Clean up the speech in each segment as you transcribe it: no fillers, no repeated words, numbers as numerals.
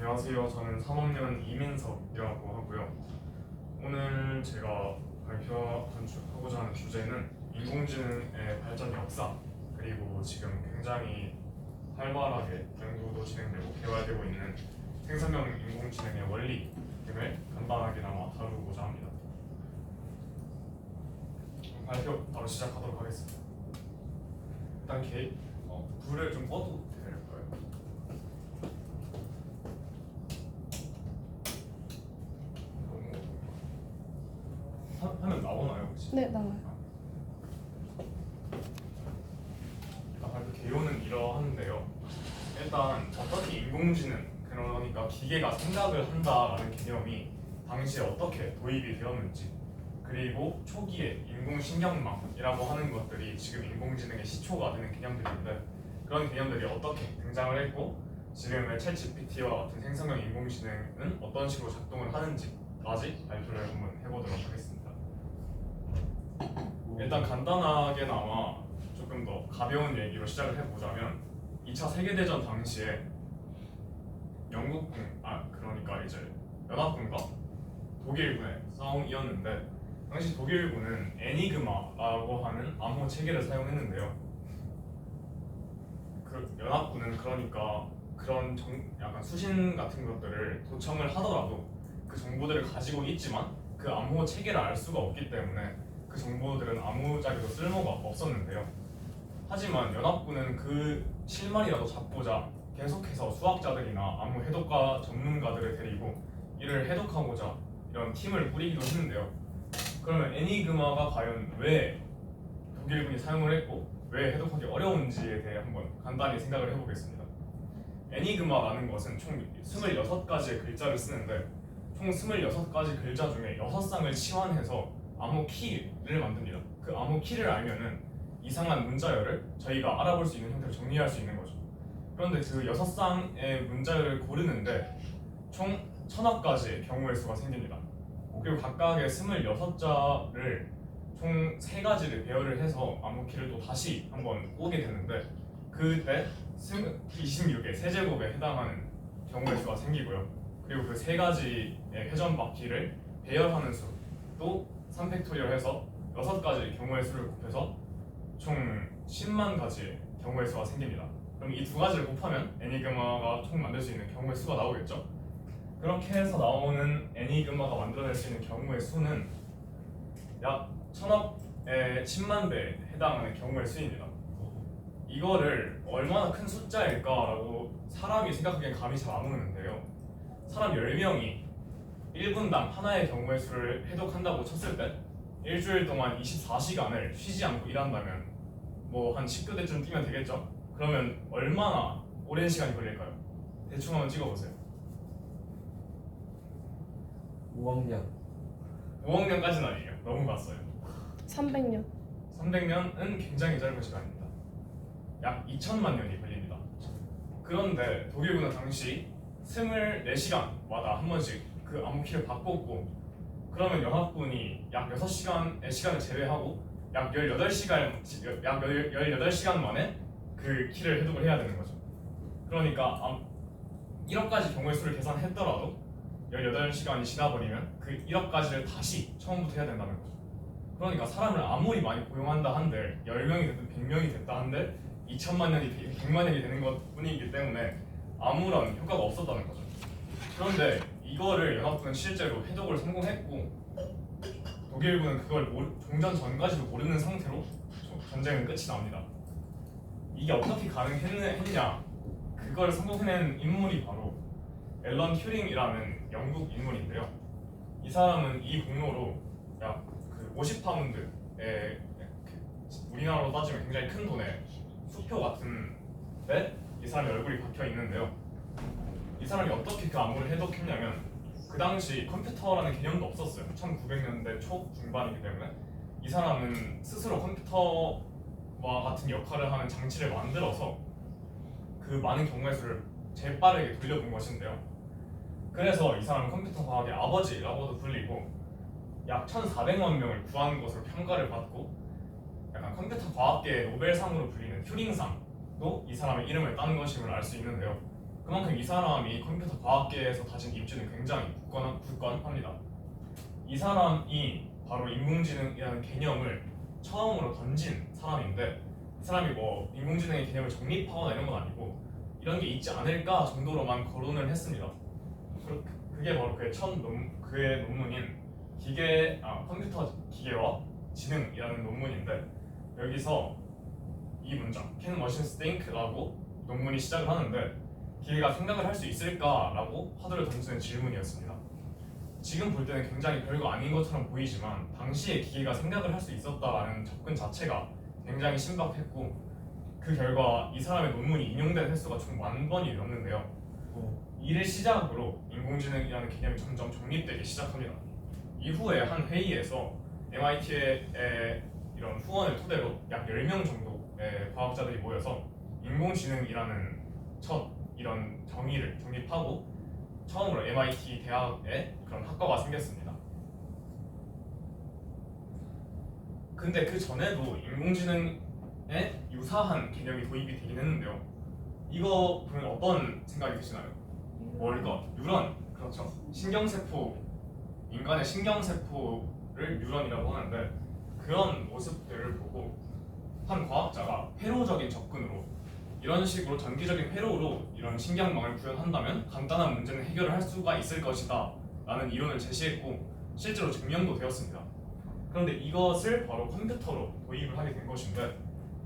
안녕하세요. 저는 3학년 이민석이라고 하고요. 오늘 제가 발표하고자 하는 주제는 인공지능의 발전 역사, 그리고 지금 굉장히 활발하게 연구도 진행되고 개발되고 있는 생성형 인공지능의 원리 등을 간단하게나마 다루고자 합니다. 발표 바로 시작하도록 하겠습니다. 일단 불을 좀 꺼도 될까요? 화면 나오나요 혹시? 네, 나와요. 일단 발표 개요는 이러한데요. 일단 어떻게 인공지능, 그러니까 기계가 생각을 한다라는 개념이 당시에 어떻게 도입이 되었는지, 그리고 초기에 인공신경망이라고 하는 것들이 지금 인공지능의 시초가 되는 개념들인데, 그런 개념들이 어떻게 등장을 했고 지금의 챗GPT와 같은 생성형 인공지능은 어떤 식으로 작동을 하는지까지 발표를 한번 해보도록 하겠습니다. 일단 간단하게나마 조금 더 가벼운 얘기로 시작을 해보자면 2차 세계대전 당시에 그러니까 이제 연합군과 독일군의 싸움이었는데, 당시 독일군은 에니그마라고 하는 암호 체계를 사용했는데요. 그 연합군은 그러니까 그런 약간 수신 같은 것들을 도청을 하더라도 그 정보들을 가지고 있지만 그 암호 체계를 알 수가 없기 때문에 그 정보들은 아무짝에도 쓸모가 없었는데요. 하지만 연합군은 그 실마리라도 잡고자 계속해서 수학자들이나 암호 해독가 전문가들을 데리고 이를 해독하고자 이런 팀을 꾸리기도 했는데요. 그러면 에니그마가 과연 왜 독일군이 사용을 했고 왜 해독하기 어려운지에 대해 한번 간단히 생각을 해보겠습니다. 에니그마라는 것은 총 26가지의 글자를 쓰는데, 총 26가지 글자 중에 6쌍을 치환해서 암호 키를 만듭니다. 그 암호 키를 알면은 이상한 문자열을 저희가 알아볼 수 있는 형태로 정리할 수 있는 거죠. 그런데 그 6쌍의 문자열을 고르는데 총 1000억 가지의 경우의 수가 생깁니다. 그리고 각각의 26자를 총 3가지를 배열을 해서 암호 키를 또 다시 한번 꼬게 되는데, 그때 26의 세제곱에 해당하는 경우의 수가 생기고요. 그리고 그 3가지의 회전 바퀴를 배열하는 수 또 3팩토리얼해서 6가지 경우의 수를 곱해서 총 10만 가지의 경우의 수가 생깁니다. 그럼 이 2가지를 곱하면 에니그마가 총 만들 수 있는 경우의 수가 나오겠죠. 그렇게 해서 나오는 에니그마가 만들어낼 수 있는 경우의 수는 약 1000억의 10만 배에 해당하는 경우의 수입니다. 이거를 얼마나 큰 숫자일까라고 사람이 생각하기엔 감이 잘 안 오는데요. 사람 10명이 1분당 하나의 경우의 수를 해독한다고 쳤을 때 일주일 동안 24시간을 쉬지 않고 일한다면 뭐 한 19대쯤 뛰면 되겠죠? 그러면 얼마나 오랜 시간이 걸릴까요? 대충 한번 찍어보세요. 5학년 5학년까지는 아니에요. 너무 갔어요. 300년. 300년은 굉장히 짧은 시간입니다. 약 2천만 년이 걸립니다. 그런데 독일군은 당시 24시간마다 한 번씩 그 암호키를 바꿨고, 그러면 연합군이 약 6시간의 시간을 제외하고 약 18시간 만에 그 키를 해독을 해야 되는 거죠. 그러니까 1억까지 경우의 수를 계산했더라도 18시간이 지나버리면 그 1억 가지를 다시 처음부터 해야 된다는 거죠. 그러니까 사람을 아무리 많이 고용한다 한들 10명이 됐든 100명이 됐다 한들 2천만 년이 100만 년이 되는 것 뿐이기 때문에 아무런 효과가 없었다는 거죠. 그런데 이거를 연합군은 실제로 해독을 성공했고, 독일군은 그걸 종전 전까지도 모르는 상태로 전쟁은 끝이 납니다. 이게 어떻게 가능했냐? 그걸 성공해낸 인물이 바로 앨런 튜링이라는 영국 인물인데요. 이 사람은 이 공로로 약 50파운드의 우리나라로 따지면 굉장히 큰 돈의 수표 같은데 이 사람의 얼굴이 박혀 있는데요. 이 사람이 어떻게 그 암호를 해독했냐면, 그 당시 컴퓨터라는 개념도 없었어요. 1900년대 초 중반이기 때문에 이 사람은 스스로 컴퓨터와 같은 역할을 하는 장치를 만들어서 그 많은 경우의 수를 재빠르게 돌려본 것인데요. 그래서 이 사람은 컴퓨터 과학의 아버지라고도 불리고 약 1400만 명을 구한 것으로 평가를 받고, 약간 컴퓨터 과학계의 노벨상으로 불리는 튜링상도 이 사람의 이름을 딴 것임을 알 수 있는데요. 그만큼 이 사람이 컴퓨터 과학계에서 가진 입지는 굉장히 굳건합니다. 이 사람이 바로 인공지능이라는 개념을 처음으로 던진 사람인데, 이 사람이 뭐 인공지능의 개념을 정립하거나 이런 건 아니고 이런 게 있지 않을까 정도로만 거론을 했습니다. 그게 바로 그의 논문인 컴퓨터 기계와 지능이라는 논문인데, 여기서 이 문장 Can machines think라고 논문이 시작을 하는데, 기계가 생각을 할 수 있을까라고 화두를 던지는 질문이었습니다. 지금 볼 때는 굉장히 별거 아닌 것처럼 보이지만 당시에 기계가 생각을 할 수 있었다라는 접근 자체가 굉장히 신박했고, 그 결과 이 사람의 논문이 인용된 횟수가 총 10,000번이 넘는데요. 이를 시작으로 인공지능이라는 개념이 점점 정립되기 시작합니다. 이후에 한 회의에서 MIT의 이런 후원을 토대로 약 10명 정도의 과학자들이 모여서 인공지능이라는 첫 이런 정의를 정립하고 처음으로 MIT 대학에 그런 학과가 생겼습니다. 근데 그 전에도 인공지능에 유사한 개념이 도입이 되긴 했는데요. 이거 보면 어떤 생각이 드시나요? 뭘까? 뉴런, 그렇죠. 신경세포, 인간의 신경세포를 뉴런이라고 하는데, 그런 모습들을 보고 한 과학자가 회로적인 접근으로 이런 식으로 전기적인 회로로 이런 신경망을 구현한다면 간단한 문제는 해결을 할 수가 있을 것이다 라는 이론을 제시했고 실제로 증명도 되었습니다. 그런데 이것을 바로 컴퓨터로 도입을 하게 된 것인데,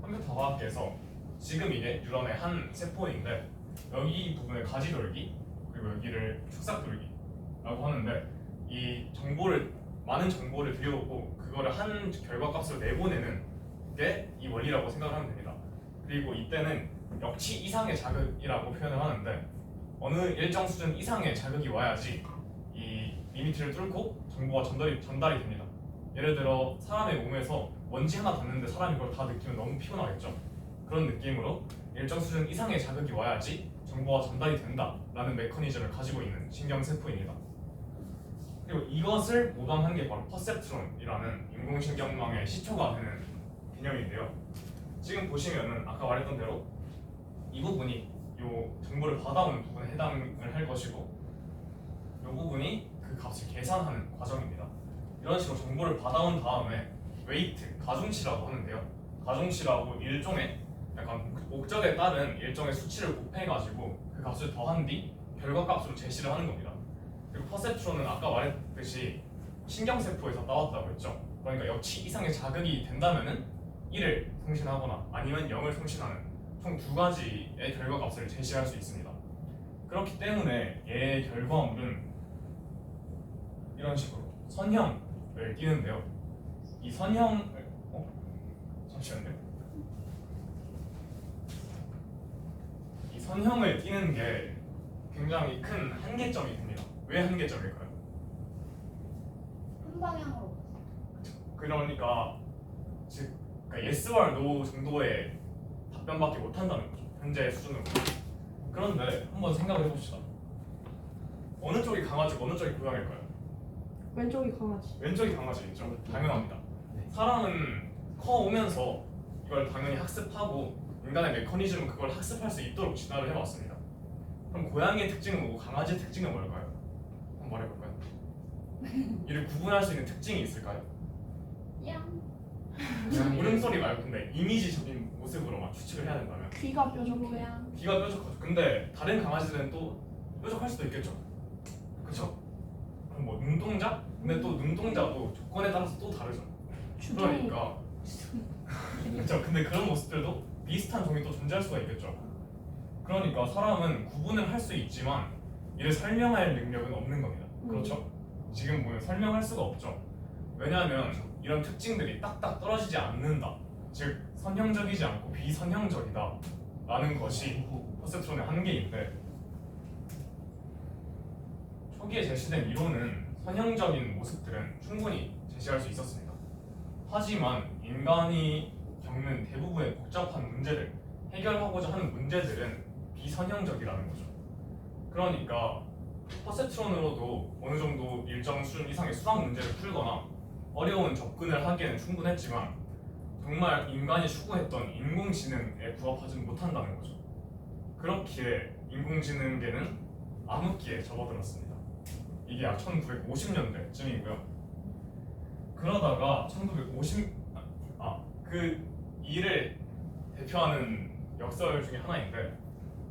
컴퓨터 과학계에서 지금 이게 뉴런의 한 세포인데 여기 부분을 가지돌기 그리고 여기를 축삭돌기라고 하는데, 이 많은 정보를 들여오고 그거를 한 결과값으로 내보내는 게 이 원리라고 생각을 하면 됩니다. 그리고 이때는 역치 이상의 자극이라고 표현을 하는데, 어느 일정 수준 이상의 자극이 와야지 이 리미트를 뚫고 정보가 전달이 됩니다. 예를 들어 사람의 몸에서 먼지 하나 닿는데 사람이 그걸 다 느끼면 너무 피곤하겠죠. 그런 느낌으로 일정 수준 이상의 자극이 와야지 정보가 전달이 된다라는 메커니즘을 가지고 있는 신경세포입니다. 그리고 이것을 모방한 게 바로 퍼셉트론이라는 인공신경망의 시초가 되는 개념인데요. 지금 보시면은 아까 말했던 대로 이 부분이 요 정보를 받아오는 부분에 해당을 할 것이고, 요 부분이 그 값을 계산하는 과정입니다. 이런 식으로 정보를 받아온 다음에 웨이트, 가중치라고 하는데요. 가중치라고 일종의 약간 목적에 따른 일정의 수치를 곱해가지고 그 값을 더한 뒤 결과값으로 제시를 하는 겁니다. 그리고 퍼셉트론은 아까 말했듯이 신경세포에서 따왔다고 했죠. 그러니까 역치 이상의 자극이 된다면은 1을 송신하거나 아니면 0을 송신하는 총 두 가지의 결과값을 제시할 수 있습니다. 그렇기 때문에 얘의 결과물은 이런 식으로 선형을 띄는데요. 이 선형을 잠시만요. 이 선형을 띄는 게 굉장히 큰 한계점이 됩니다. 왜 한계점일까요? 한 방향으로. 그러니까 yes와 no 정도의 답변밖에 못한다는 거죠. 현재 수준으로. 그런데 한번 생각을 해봅시다. 어느 쪽이 강아지고 어느 쪽이 고양일까요? 왼쪽이 강아지. 왼쪽이 강아지겠죠. 당연합니다. 네. 사람은 커오면서 이걸 당연히 학습하고 인간의 메커니즘은 그걸 학습할 수 있도록 진화를 해왔습니다. 그럼 고양이의 특징은 뭐고 강아지의 특징은 뭘까요? 한번 말해볼까요? 이를 구분할 수 있는 특징이 있을까요? 양. 울음소리 말고 근데 이미지적인 모습으로만 추측을 해야 된다면 귀가 뾰족해. 모양. 귀가 뾰족하죠. 근데 다른 강아지들은 또 뾰족할 수도 있겠죠. 그렇죠? 그럼 뭐 눈동자? 근데 또 눈동자도 조건에 따라서 또 다르죠. 주둥이. 그러니까 그렇죠. 근데 그런 모습들도 비슷한 종이 또 존재할 수가 있겠죠. 그러니까 사람은 구분을 할 수 있지만 이를 설명할 능력은 없는 겁니다. 그렇죠? 지금 보면 설명할 수가 없죠. 왜냐하면 이런 특징들이 딱딱 떨어지지 않는다. 즉 선형적이지 않고 비선형적이다 라는 것이 퍼셉트론의 한계인데, 초기에 제시된 이론은 선형적인 모습들은 충분히 제시할 수 있었습니다. 하지만 인간이 겪는 대부분의 복잡한 문제들, 해결하고자 하는 문제들은 비선형적이라는 거죠. 그러니까 퍼셉트론으로도 어느 정도 일정 수준 이상의 수학 문제를 풀거나 어려운 접근을 하기에는 충분했지만 정말 인간이 추구했던 인공지능에 부합하지 못한다는 거죠. 그렇기에 인공지능계는 암흑기에 접어들었습니다. 이게 약 1950년대쯤이고요. 그러다가 그 일을 대표하는 역설 중에 하나인데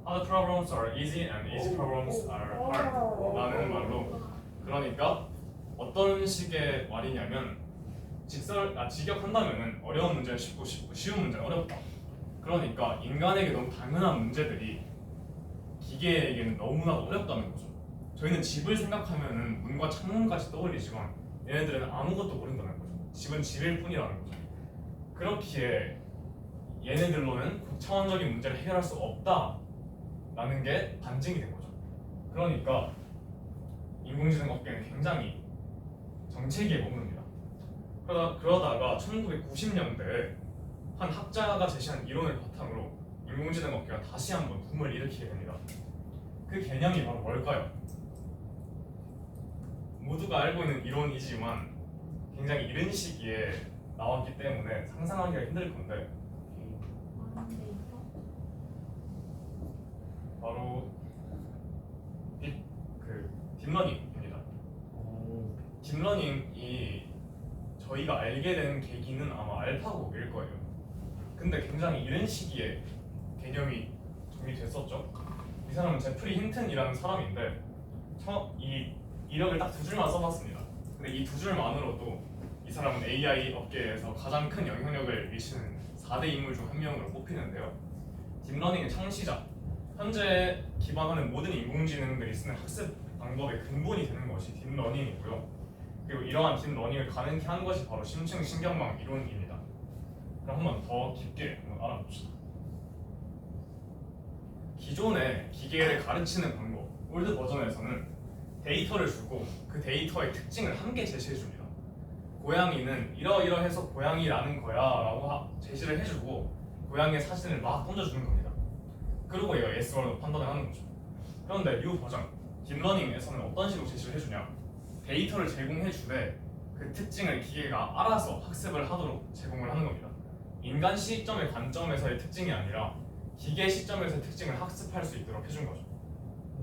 Hard problems are easy and easy problems are hard 라는 말로, 그러니까 어떤 식의 말이냐면 직역한다면은 어려운 문제는 쉽고 쉬운 문제는 어렵다. 그러니까 인간에게 너무 당연한 문제들이 기계에게는 너무나도 어렵다는 거죠. 저희는 집을 생각하면은 문과 창문까지 떠올리지만 얘네들은 아무것도 모른다는 거죠. 집은 집일 뿐이라는 거죠. 그렇기에 얘네들로는 고차원적인 문제를 해결할 수 없다라는 게 반증이 된 거죠. 그러니까 인공지능 업계는 굉장히 정체기에 머무릅니다. 그러다가 1990년대에 한 학자가 제시한 이론을 바탕으로 인공지능 업계가 다시 한번 붐을 일으키게 됩니다. 그 개념이 바로 뭘까요? 모두가 알고 있는 이론이지만 굉장히 이른 시기에 나왔기 때문에 상상하기가 힘들 건데 바로 딥러닝입니다. 딥러닝이 저희가 알게 된 계기는 아마 알파고일 거예요. 근데 굉장히 이른 시기에 개념이 정리됐었죠. 이 사람은 제프리 힌튼이라는 사람인데 이 이력을 딱 두 줄만 써봤습니다. 근데 이 두 줄만으로도 이 사람은 AI 업계에서 가장 큰 영향력을 미치는 4대 인물 중 한 명으로 꼽히는데요. 딥러닝의 창시자, 현재 기반하는 모든 인공지능들이 쓰는 학습 방법의 근본이 되는 것이 딥러닝이고요. 그리고 이러한 딥러닝을 가능케 한 것이 바로 심층 신경망 이론입니다. 그럼 한번 더 깊게 한번 알아봅시다. 기존의 기계를 가르치는 방법, 올드 버전에서는 데이터를 주고 그 데이터의 특징을 함께 제시해 줍니다. 고양이는 이러이러해서 고양이라는 거야 라고 제시를 해주고 고양이의 사진을 막 던져주는 겁니다. 그리고 얘가 yes or no 판단을 하는 거죠. 그런데 뉴 버전, 딥러닝에서는 어떤 식으로 제시를 해주냐, 데이터를 제공해 주되 그 특징을 기계가 알아서 학습을 하도록 제공을 하는 겁니다. 인간 시점의 관점에서의 특징이 아니라 기계 시점에서의 특징을 학습할 수 있도록 해준 거죠.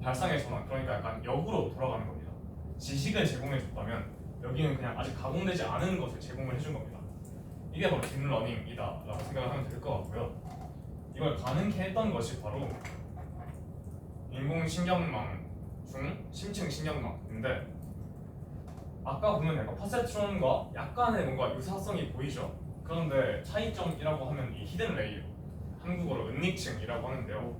발상의 전환, 그러니까 약간 역으로 돌아가는 겁니다. 지식을 제공해 줬다면 여기는 그냥 아직 가공되지 않은 것을 제공을 해준 겁니다. 이게 바로 딥러닝이다 라고 생각을 하면 될 것 같고요. 이걸 가능케 했던 것이 바로 인공신경망 중 심층신경망인데, 아까 보면 약간 퍼셉트론과 약간의 뭔가 유사성이 보이죠? 그런데 차이점이라고 하면 이 히든 레이어, 한국어로 은닉층이라고 하는데요.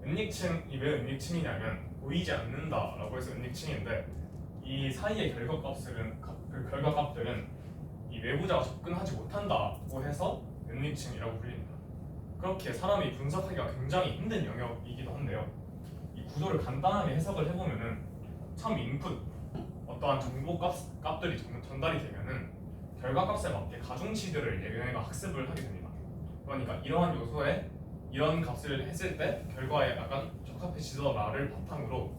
은닉층이 왜 은닉층이냐면 보이지 않는다라고 해서 은닉층인데, 이 사이의 결과값들은 이 외부자가 접근하지 못한다고 해서 은닉층이라고 불립니다. 그렇게 사람이 분석하기가 굉장히 힘든 영역이기도 한데요. 이 구조를 간단하게 해석을 해보면은 처음 인풋, 어떠한 정보값들이 전달이 되면은 결과값에 맞게 가중치들을 얘네가 학습을 하게 됩니다. 그러니까 이러한 요소에 이런 값을 했을 때 결과에 약간 적합해지더라를 바탕으로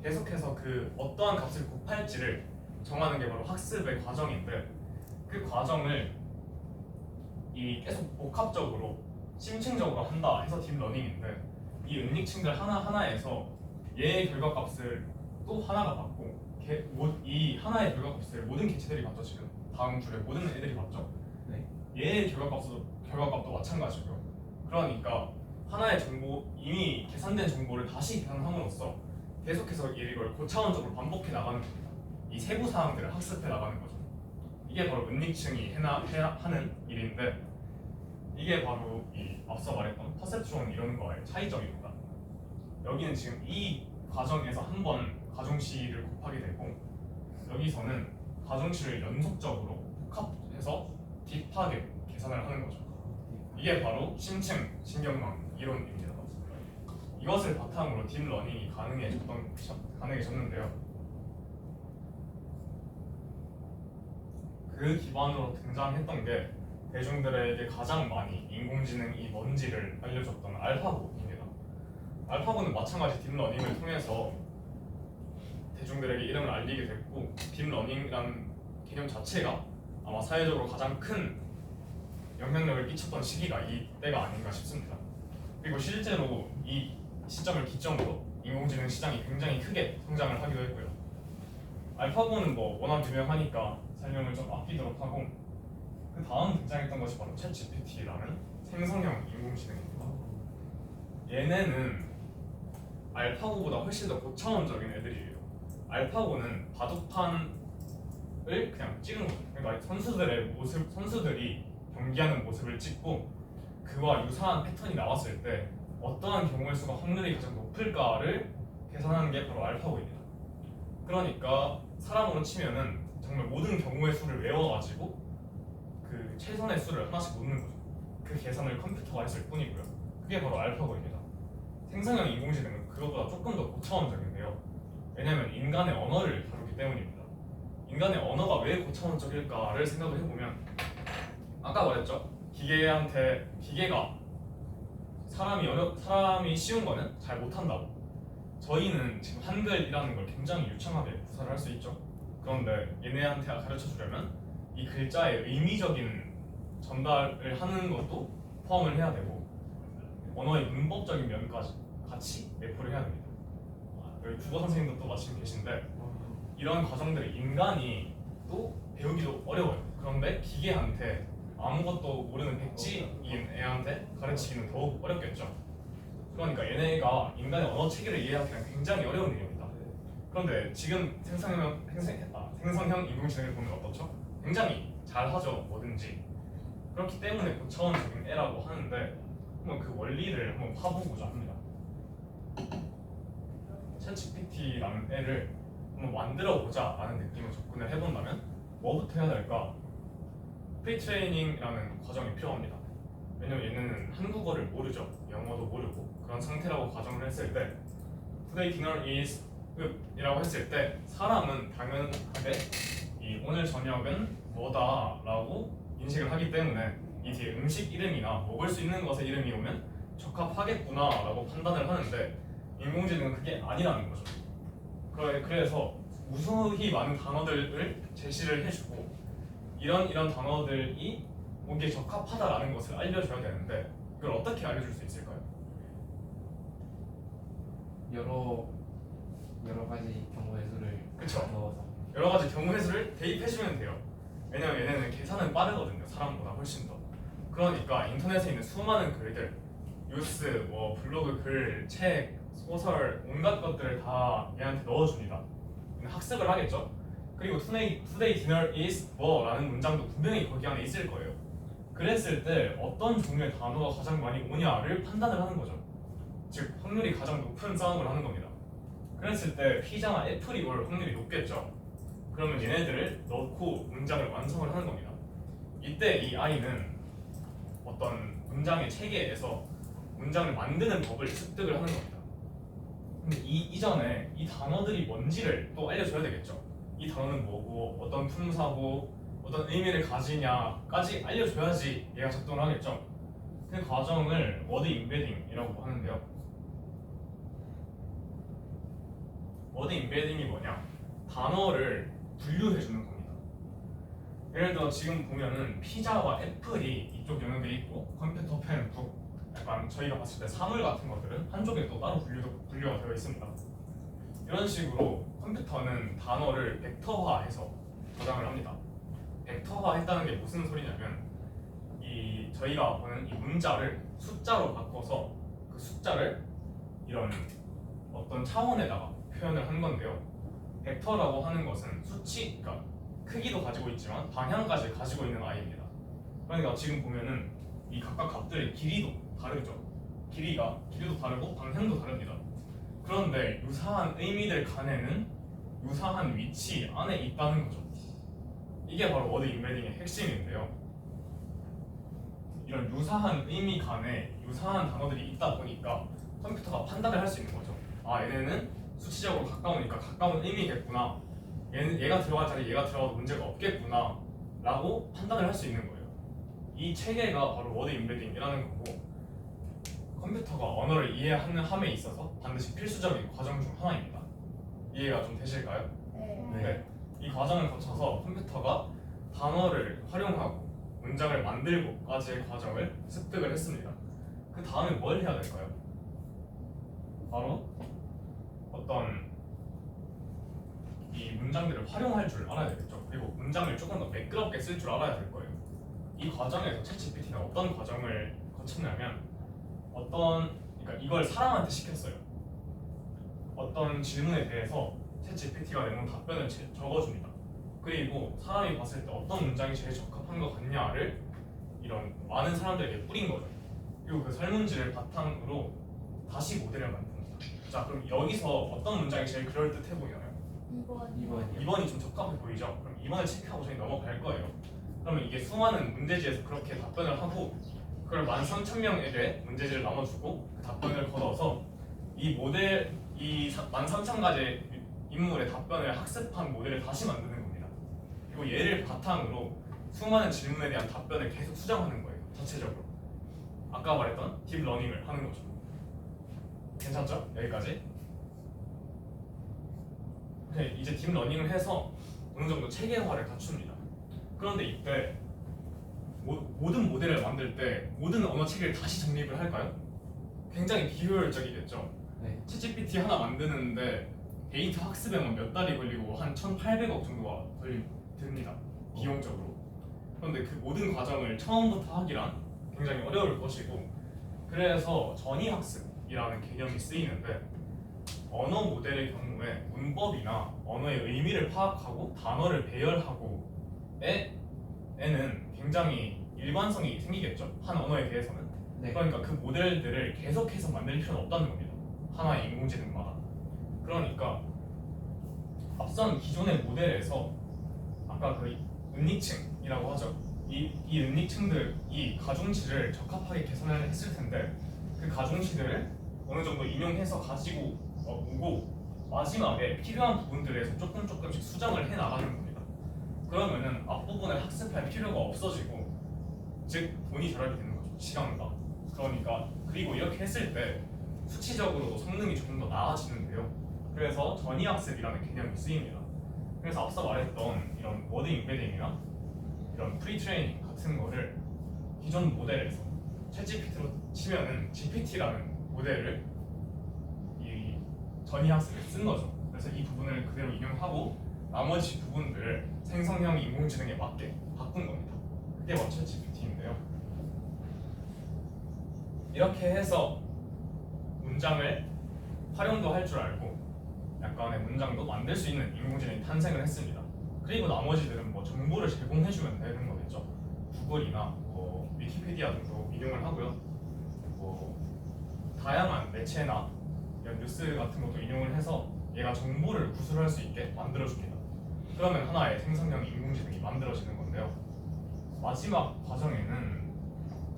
계속해서 그 어떠한 값을 곱할지를 정하는 게 바로 학습의 과정인데, 그 과정을 계속 복합적으로 심층적으로 한다 해서 딥러닝인데, 이 은닉층들 하나하나에서 얘의 결과값을 또 하나가 받고 이 하나의 결과값을 모든 개체들이 받죠. 지금 다음 줄에 모든 애들이 받죠. 네. 얘의 결과값도 마찬가지고요. 그러니까 하나의 이미 계산된 정보를 다시 계산함으로써 계속해서 이걸 고차원적으로 반복해 나가는 겁니다. 이 세부 사항들을 학습해 나가는 거죠. 이게 바로 은닉층이 하는 일인데, 이게 바로 이 앞서 말했던 퍼셉트론 이론과의 차이점입니다. 여기는 지금 이 과정에서 한 번 가중치를 곱하게 되고, 여기서는 가중치를 연속적으로 복합해서 딥하게 계산을 하는 거죠. 이게 바로 심층 신경망 이론입니다. 이것을 바탕으로 딥러닝이 가능해졌는데요. 그 기반으로 등장했던 게 대중들에게 가장 많이 인공지능이 뭔지를 알려줬던 알파고입니다. 알파고는 마찬가지 딥러닝을 통해서 대중들에게 이름을 알리게 됐고, 딥러닝이라는 개념 자체가 아마 사회적으로 가장 큰 영향력을 끼쳤던 시기가 이때가 아닌가 싶습니다. 그리고 실제로 이 시점을 기점으로 인공지능 시장이 굉장히 크게 성장을 하기도 했고요. 알파고는 뭐 워낙 유명하니까 설명을 좀 아끼도록 하고, 그 다음 등장했던 것이 바로 챗GPT라는 생성형 인공지능입니다. 얘네는 알파고보다 훨씬 더 고차원적인 애들이에요. 알파고는 바둑판을 그냥 찍은 거죠. 그러니까 선수들이 경기하는 모습을 찍고 그와 유사한 패턴이 나왔을 때 어떠한 경우의 수가 확률이 가장 높을까를 계산하는 게 바로 알파고입니다. 그러니까 사람으로 치면은 정말 모든 경우의 수를 외워가지고 그 최선의 수를 하나씩 놓는 거죠. 그 계산을 컴퓨터가 했을 뿐이고요. 그게 바로 알파고입니다. 생성형 인공지능은 그것보다 조금 더 고차원적인데요. 왜냐하면 인간의 언어를 다루기 때문입니다. 인간의 언어가 왜 고차원적일까를 생각을 해보면, 아까 말했죠. 기계가 사람이 쉬운 거는 잘 못한다고. 저희는 지금 한글이라는 걸 굉장히 유창하게 구사를 할 수 있죠. 그런데 얘네한테 가르쳐 주려면 이 글자의 의미적인 전달을 하는 것도 포함을 해야 되고, 언어의 문법적인 면까지 같이 내포를 해야 됩니다. 여기 국어 선생님도 또 마침 계신데, 이런 과정들을 인간이 또 배우기도 어려워요. 그런데 기계한테 아무것도 모르는 백지인 애한테 가르치기는 더욱 어렵겠죠. 그러니까 얘네가 인간의 언어 체계를 이해하기는 굉장히 어려운 일입니다. 그런데 지금 생성형 인공지능을 보면 어떻죠? 굉장히 잘하죠, 뭐든지. 그렇기 때문에 고차원적인 애라고 하는데, 한번 그 원리를 한번 파보고자 합니다. 챗GPT라는 애를 한번 만들어보자 라는 느낌으로 접근을 해본다면 뭐부터 해야 될까? 프리트레이닝이라는 과정이 필요합니다. 왜냐면 얘는 한국어를 모르죠. 영어도 모르고 그런 상태라고 가정을 했을 때, Today dinner is 이라고 했을 때 사람은 당연하게 이 오늘 저녁은 뭐다 라고 인식을 하기 때문에 이 뒤에 음식 이름이나 먹을 수 있는 것의 이름이 오면 적합하겠구나 라고 판단을 하는데, 인공지능은 그게 아니라는 거죠. 그래서 무수히 많은 단어들을 제시를 해주고 이런 단어들이 오기에 적합하다라는 것을 알려줘야 되는데, 그걸 어떻게 알려줄 수 있을까요? 여러 가지 경우의 수를 그쵸. 넣어서 여러 가지 경우의 수를 대입해주면 돼요. 왜냐면 얘네는 계산은 빠르거든요. 사람보다 훨씬 더. 그러니까 인터넷에 있는 수많은 글들, 뉴스, 블로그 글, 책, 소설, 온갖 것들을 다 얘한테 넣어줍니다. 학습을 하겠죠. 그리고 Today dinner is 뭐라는 문장도 분명히 거기 안에 있을 거예요. 그랬을 때 어떤 종류의 단어가 가장 많이 오냐를 판단을 하는 거죠. 즉 확률이 가장 높은 싸움을 하는 겁니다. 그랬을 때 피자나 애플이 올 확률이 높겠죠. 그러면 얘네들을 넣고 문장을 완성을 하는 겁니다. 이때 이 아이는 어떤 문장의 체계에서 문장을 만드는 법을 습득을 하는 겁니다. 근데 이전에 이 단어들이 뭔지를 또 알려줘야 되겠죠. 이 단어는 뭐고 어떤 품사고 어떤 의미를 가지냐까지 알려줘야지 얘가 작동을 하겠죠. 그 과정을 워드 임베딩이라고 하는데요. 워드 임베딩이 뭐냐? 단어를 분류해주는 겁니다. 예를 들어 지금 보면은 피자와 애플이 이쪽 영역에 있고 컴퓨터, 펜, 북, 약간 저희가 봤을 때 사물 같은 것들은 한쪽에 또 따로 분류가 되어 있습니다. 이런 식으로 컴퓨터는 단어를 벡터화해서 저장을 합니다. 벡터화했다는 게 무슨 소리냐면 저희가 보는 이 문자를 숫자로 바꿔서 그 숫자를 이런 어떤 차원에다가 표현을 한 건데요. 벡터라고 하는 것은 수치, 그러니까 크기도 가지고 있지만 방향까지 가지고 있는 아이입니다. 그러니까 지금 보면은 이 각각 값들의 길이도 다르죠. 길이도 다르고 방향도 다릅니다. 그런데 유사한 의미들 간에는 유사한 위치 안에 있다는 거죠. 이게 바로 워드 임베딩의 핵심인데요. 이런 유사한 의미 간에 유사한 단어들이 있다 보니까 컴퓨터가 판단을 할 수 있는 거죠. 아, 얘네는 수치적으로 가까우니까 가까운 의미겠구나. 얘가 들어갈 자리에 얘가 들어가도 문제가 없겠구나 라고 판단을 할 수 있는 거예요. 이 체계가 바로 워드 임베딩이라는 거고, 컴퓨터가 언어를 이해하는 함에 있어서 반드시 필수적인 과정 중 하나입니다. 이해가 좀 되실까요? 네. 이 과정을 거쳐서 컴퓨터가 단어를 활용하고 문장을 만들고까지의 과정을 습득을 했습니다. 그 다음에 뭘 해야 될까요? 바로 어떤 이 문장들을 활용할 줄 알아야 되겠죠. 그리고 문장을 조금 더 매끄럽게 쓸 줄 알아야 될 거예요. 이 과정에서 챗GPT는 어떤 과정을 거쳤냐면 그러니까 이걸 사람한테 시켰어요. 어떤 질문에 대해서 챗GPT가 내놓은 답변을 적어줍니다. 그리고 사람이 봤을 때 어떤 문장이 제일 적합한 것 같냐를 이런 많은 사람들에게 뿌린 거죠. 그리고 그 설문지를 바탕으로 다시 모델을 만듭니다. 자, 그럼 여기서 어떤 문장이 제일 그럴듯해 보이나요? 2번이요. 2번이 좀 적합해 보이죠? 그럼 2번을 체크하고 저희 넘어갈 거예요. 그러면 이게 수많은 문제지에서 그렇게 답변을 하고 그걸 13,000명에게 문제지를 나눠주고 그 답변을 걷어서 이 13,000가지 인물의 답변을 학습한 모델을 다시 만드는 겁니다. 그리고 얘를 바탕으로 수많은 질문에 대한 답변을 계속 수정하는 거예요. 전체적으로. 아까 말했던 딥러닝을 하는 거죠. 괜찮죠? 여기까지? 네, 이제 딥러닝을 해서 어느 정도 체계화를 갖춥니다. 그런데 이때 모든 모델을 만들 때 모든 언어 체계를 다시 정립을 할까요? 굉장히 비효율적이겠죠. 네. 챗GPT 하나 만드는데 데이터 학습에만 몇 달이 걸리고 한 1,800억 정도가 듭니다. 비용적으로. 그런데 그 모든 과정을 처음부터 하기란 굉장히 어려울 것이고 그래서 전이학습이라는 개념이 쓰이는데 언어 모델의 경우에 문법이나 언어의 의미를 파악하고 단어를 배열하고 에는 굉장히 일관성이 생기겠죠. 한 언어에 대해서는. 네. 그러니까 그 모델들을 계속해서 만들 필요는 없다는 겁니다. 하나의 인공지능마다. 그러니까 앞선 기존의 모델에서 아까 그 은닉층이라고 하죠. 이 은닉층들, 이 가중치를 적합하게 계산을 했을 텐데 그 가중치들을 어느 정도 인용해서 가지고 오고 마지막에 필요한 부분들에서 조금씩 수정을 해 나가는 겁니다. 그러면은 앞부분을 학습할 필요가 없어지고 즉 돈이 절약이 되는 거죠. 시간과. 그러니까 그리고 이렇게 했을 때 수치적으로도 성능이 조금 더 나아지는데요. 그래서 전이학습이라는 개념이 쓰입니다. 그래서 앞서 말했던 이런 워드 임베딩이나 이런 프리트레이닝 같은 거를 기존 모델에서 챗GPT로 치면은 GPT라는 모델을 이 전이학습에 쓴 거죠. 그래서 이 부분을 그대로 인용하고 나머지 부분들을 생성형 인공지능에 맞게 바꾼 겁니다. 그게 바로 챗GPT인데요. 이렇게 해서 문장을 활용도 할 줄 알고 약간의 문장도 만들 수 있는 인공지능이 탄생을 했습니다. 그리고 나머지들은 뭐 정보를 제공해주면 되는 거겠죠. 구글이나 뭐 위키피디아 등도 인용을 하고요. 뭐 다양한 매체나 이런 뉴스 같은 것도 인용을 해서 얘가 정보를 구술할 수 있게 만들어줍니다. 그러면 하나의 생성형 인공지능이 만들어지는 건데요. 마지막 과정에는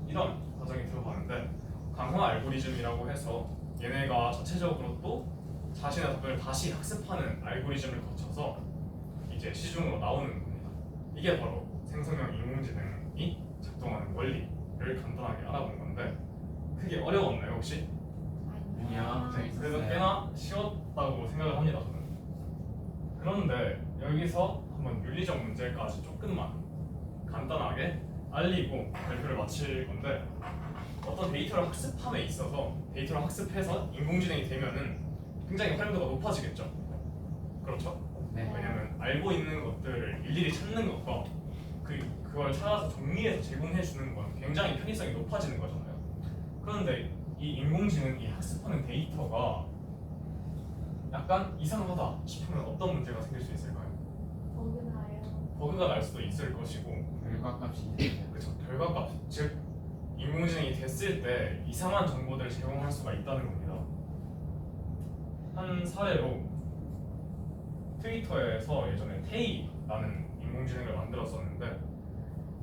이런 과정이 들어가는데 강화 알고리즘이라고 해서 얘네가 자체적으로 또 자신의 답변을 다시 학습하는 알고리즘을 거쳐서 이제 시중으로 나오는 겁니다. 이게 바로 생성형 인공지능이 작동하는 원리를 간단하게 알아본 건데 크게 어려웠나요 혹시? 아니요. 그래도 재밌었어요. 꽤나 쉬웠다고 생각을 합니다 저는. 그런데 여기서 한번 윤리적 문제까지 조금만 간단하게 알리고 발표를 마칠 건데 어떤 데이터를 학습함에 있어서 데이터를 학습해서 인공지능이 되면은 굉장히 활용도가 높아지겠죠. 그렇죠? 네. 왜냐면 알고 있는 것들을 일일이 찾는 것과 그걸 찾아서 정리해서 제공해 주는 건 굉장히 편의성이 높아지는 거잖아요. 그런데 이 인공지능이 학습하는 데이터가 약간 이상하다 싶으면 어떤 문제가 생길 수 있을까요? 버그가 날 수도 있을 것이고 결과값이 그렇죠. 결과값, 즉 인공지능이 됐을 때 이상한 정보들을 제공할 수가 있다는 겁니다. 한 사례로 트위터에서 예전에 테이라는 인공지능을 만들었었는데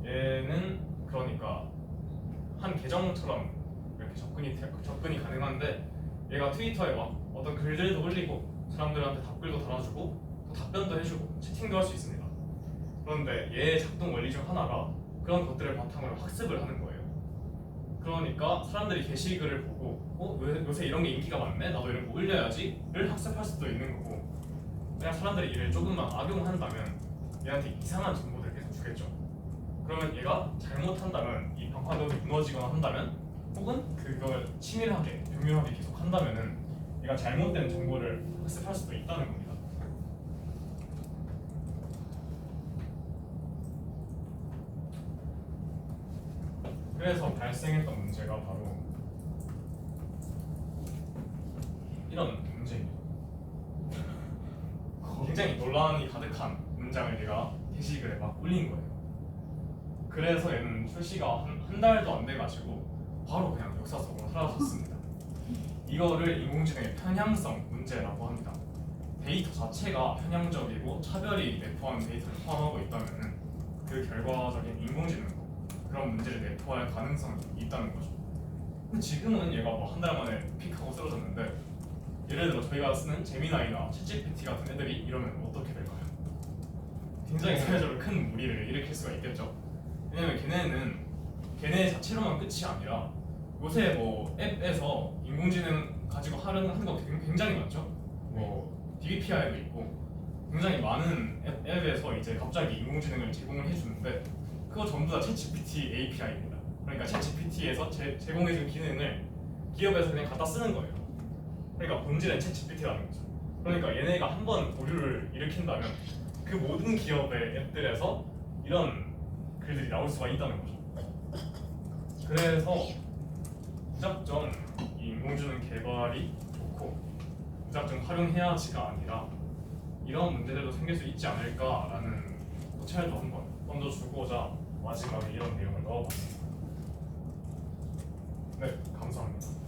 얘는 그러니까 한 계정처럼 이렇게 접근이 가능한데 얘가 트위터에 막 어떤 글들도 올리고 사람들한테 답글도 달아주고 또 답변도 해주고 채팅도 할 수 있습니다. 그런데 얘의 작동 원리 중 하나가 그런 것들을 바탕으로 학습을 하는 거예요. 그러니까 사람들이 게시글을 보고 요새 이런 게 인기가 많네? 나도 이런 거 올려야지를 학습할 수도 있는 거고 그냥 사람들이 이를 조금만 악용한다면 얘한테 이상한 정보들을 계속 주겠죠. 그러면 얘가 잘못한다면 이 방파력이 무너지거나 한다면 혹은 그걸 치밀하게 교묘하게 계속 한다면은 내가 잘못된 정보를 학습할 수도 있다는 겁니다. 그래서 발생했던 문제가 바로 이런 문제입니다. 굉장히 논란이 가득한 문장을 내가 게시글에 막 올린 거예요. 그래서 얘는 출시가 한 달도 안 돼가지고 바로 그냥 역사 속으로 사라졌습니다. 이거를 인공지능의 편향성 문제라고 합니다. 데이터 자체가 편향적이고 차별이 내포하는 데이터를 포함하고 있다면 그 결과적인 인공지능도 그런 문제를 내포할 가능성이 있다는 거죠. 근데 지금은 얘가 뭐 한 달 만에 픽하고 쓰러졌는데 예를 들어 저희가 쓰는 제미나이나 챗GPT 같은 애들이 이러면 어떻게 될까요? 굉장히 사회적으로 큰 무리를 일으킬 수가 있겠죠. 왜냐면 걔네 자체로만 끝이 아니라 요새 뭐 앱에서 인공지능 가지고 하는 거 굉장히 많죠. 뭐 DBPI도 있고 굉장히 많은 앱에서 이제 갑자기 인공지능을 제공을 해주는데 그거 전부 다 챗GPT API입니다. 그러니까 챗GPT에서 제공해준 기능을 기업에서 그냥 갖다 쓰는 거예요. 그러니까 본질은 챗GPT라는 거죠. 그러니까 얘네가 한번 오류를 일으킨다면 그 모든 기업의 앱들에서 이런 글들이 나올 수가 있다는 거죠. 그래서 무작정 이 인공지능 개발이 좋고 무작정 활용해야지가 아니라 이런 문제들도 생길 수 있지 않을까라는 고찰도 한번 던져주고자 마지막에 이런 내용을 넣어봤습니다. 네, 감사합니다.